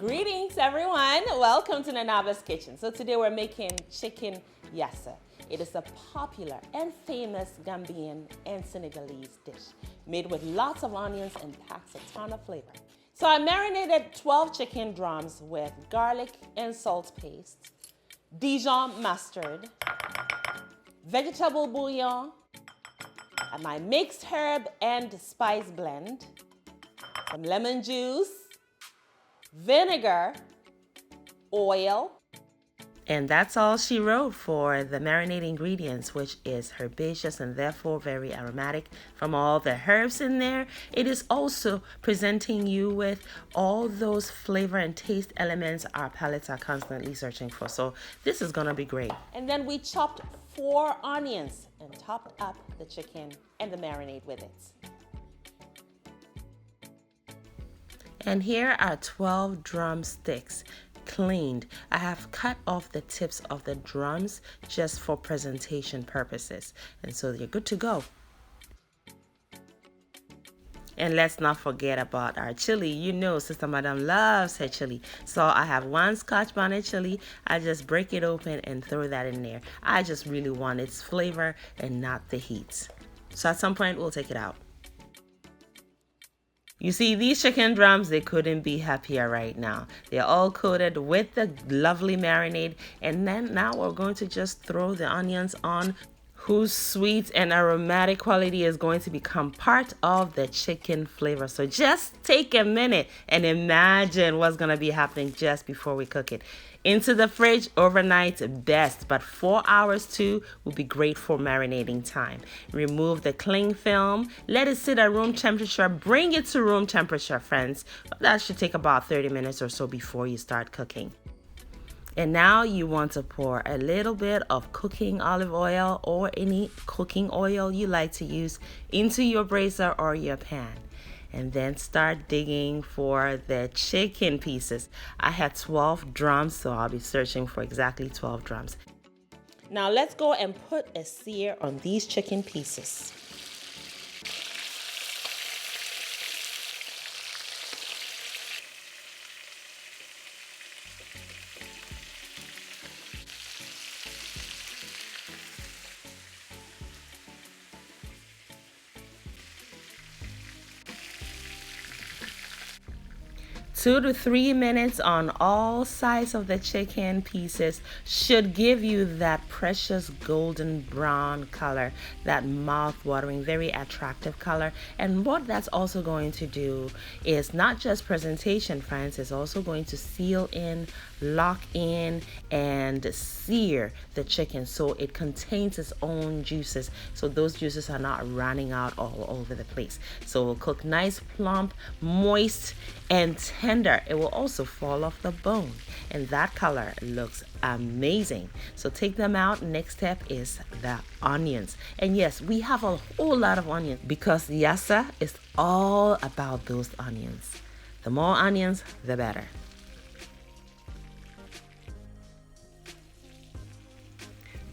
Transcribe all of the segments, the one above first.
Greetings everyone, welcome to Nanaba's Kitchen. So today we're making chicken yassa. It is a popular and famous Gambian and Senegalese dish made with lots of onions and packs a ton of flavor. So I marinated 12 chicken drums with garlic and salt paste, Dijon mustard, vegetable bouillon, and my mixed herb and spice blend, some lemon juice, vinegar, oil. And that's all she wrote for the marinade ingredients, which is herbaceous and therefore very aromatic from all the herbs in there. It is also presenting you with all those flavor and taste elements our palates are constantly searching for. So this is gonna be great. And then we chopped 4 onions and topped up the chicken and the marinade with it. And here are 12 drumsticks, cleaned. I have cut off the tips of the drums just for presentation purposes. And so you're good to go. And let's not forget about our chili. You know Sister Madam loves her chili. So I have 1 scotch bonnet chili. I just break it open and throw that in there. I just really want its flavor and not the heat. So at some point we'll take it out. You see, these chicken drums, they couldn't be happier right now. They're all coated with the lovely marinade. And then now we're going to just throw the onions on, whose sweet and aromatic quality is going to become part of the chicken flavor. So just take a minute and imagine what's going to be happening just before we cook it. Into the fridge overnight best, but 4 hours too will be great for marinating time. Remove the cling film, let it sit at room temperature, bring it to room temperature, friends. That should take about 30 minutes or so before you start cooking. And now you want to pour a little bit of cooking olive oil or any cooking oil you like to use into your braiser or your pan. And then start digging for the chicken pieces. I had 12 drums, so I'll be searching for exactly 12 drums. Now let's go and put a sear on these chicken pieces. Two to 3 minutes on all sides of the chicken pieces should give you that precious golden brown color, that mouth-watering, very attractive color. And what that's also going to do is not just presentation, friends, it's also going to seal in, lock in, and sear the chicken so it contains its own juices, so those juices are not running out all over the place. So it will cook nice, plump, moist, and tender. It will also fall off the bone, and that color looks amazing. So take them out. Next step is the onions. And yes, we have a whole lot of onions because yassa is all about those onions. The more onions, the better.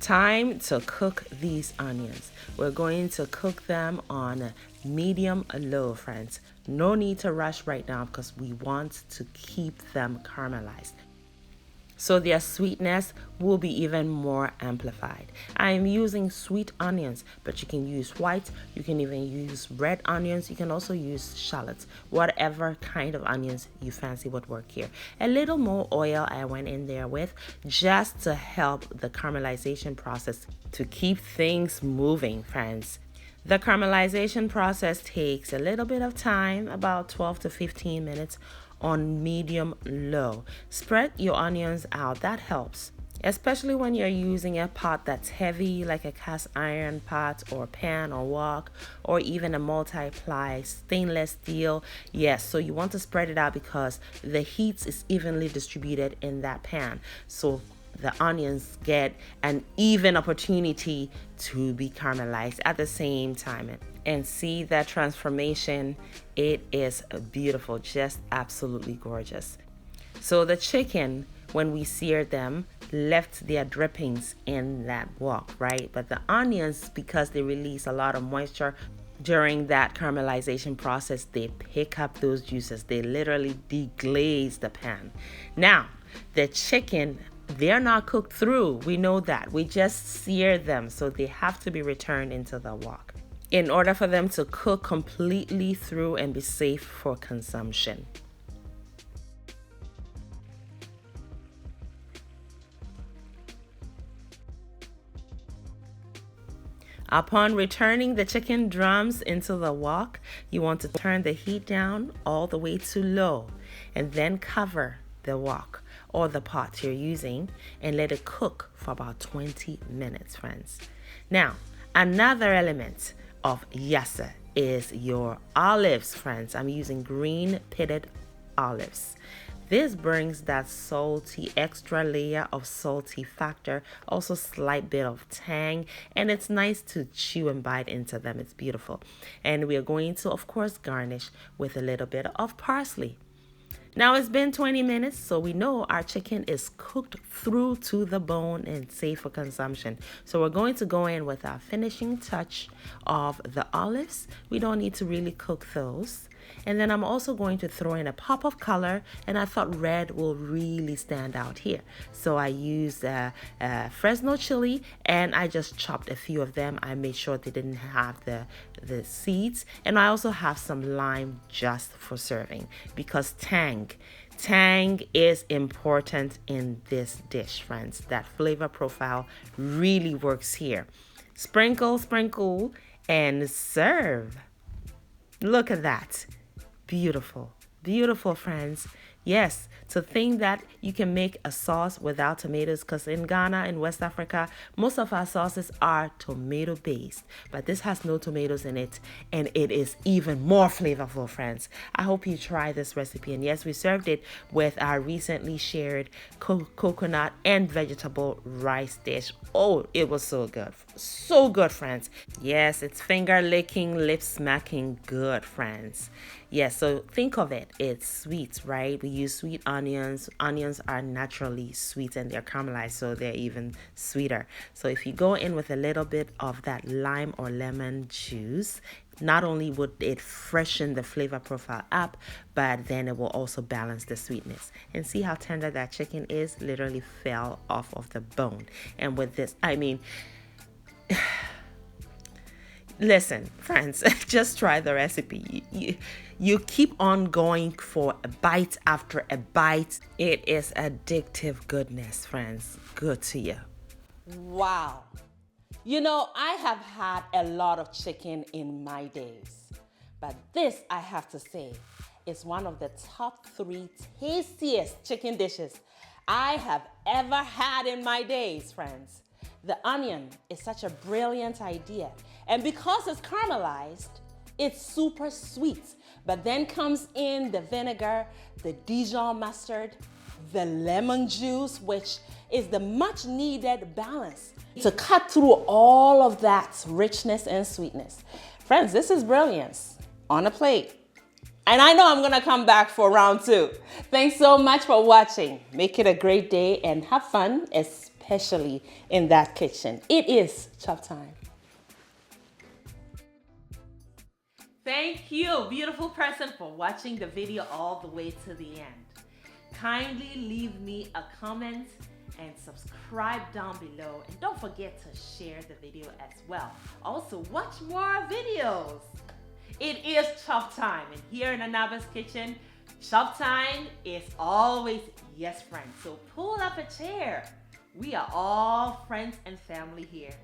Time to cook these onions. We're going to cook them on medium low, friends. No need to rush right now because we want to keep them caramelized, so their sweetness will be even more amplified. I am using sweet onions, but you can use white, you can even use red onions, you can also use shallots. Whatever kind of onions you fancy would work here. A little more oil I went in there with just to help the caramelization process, to keep things moving, friends. The caramelization process takes a little bit of time, about 12 to 15 minutes on medium low. Spread your onions out, that helps, especially when you're using a pot that's heavy like a cast iron pot or pan or wok or even a multi-ply stainless steel. Yes, so you want to spread it out because the heat is evenly distributed in that pan, so the onions get an even opportunity to be caramelized at the same time. And see that transformation. It is beautiful, just absolutely gorgeous. So the chicken, when we seared them, left their drippings in that wok, right? But the onions, because they release a lot of moisture, During that caramelization process, they pick up those juices. They literally deglaze the pan. Now, the chicken, they're not cooked through. We know that. We just sear them, so they have to be returned into the wok in order for them to cook completely through and be safe for consumption. Upon returning the chicken drums into the wok, you want to turn the heat down all the way to low and then cover the wok or the pot you're using and let it cook for about 20 minutes, friends. Now, another element of yassa is your olives, friends. I'm using green pitted olives. This brings that salty, extra layer of salty factor, also slight bit of tang, and it's nice to chew and bite into them. It's beautiful. And we are going to, of course, garnish with a little bit of parsley. Now it's been 20 minutes, so we know our chicken is cooked through to the bone and safe for consumption. So we're going to go in with our finishing touch of the olives. We don't need to really cook those. And then I'm also going to throw in a pop of color, and I thought red will really stand out here. So I used Fresno chili, and I just chopped a few of them. I made sure they didn't have the seeds. And I also have some lime just for serving, because tang is important in this dish, friends. That flavor profile really works here. Sprinkle, and serve. Look at that. Beautiful, beautiful, friends. Yes, to think that you can make a sauce without tomatoes, because in Ghana, in West Africa, most of our sauces are tomato based, but this has no tomatoes in it, and it is even more flavorful, friends. I hope you try this recipe. And yes, we served it with our recently shared coconut and vegetable rice dish. Oh, it was so good. So good, friends. Yes, it's finger licking, lip smacking good, friends. Yes, so think of it. It's sweet, right? We use sweet onions. Onions are naturally sweet and they're caramelized, so they're even sweeter. So if you go in with a little bit of that lime or lemon juice, not only would it freshen the flavor profile up, but then it will also balance the sweetness. And see how tender that chicken is? Literally fell off of the bone. And with this, I mean, listen, friends, just try the recipe. You keep on going for a bite after a bite. It is addictive goodness, friends. Good to you. Wow. You know, I have had a lot of chicken in my days, but this, I have to say, is one of the top 3 tastiest chicken dishes I have ever had in my days, friends. The onion is such a brilliant idea, and because it's caramelized, it's super sweet. But then comes in the vinegar, the Dijon mustard, the lemon juice, which is the much needed balance to cut through all of that richness and sweetness. Friends, this is brilliance on a plate. And I know I'm gonna come back for round 2. Thanks so much for watching. Make it a great day and have fun, especially in that kitchen. It is chop time. Thank you, beautiful person, for watching the video all the way to the end. Kindly leave me a comment and subscribe down below. And don't forget to share the video as well. Also, watch more videos. It is chop time, and here in Anaba's kitchen, chop time is always yes, friends. So pull up a chair. We are all friends and family here.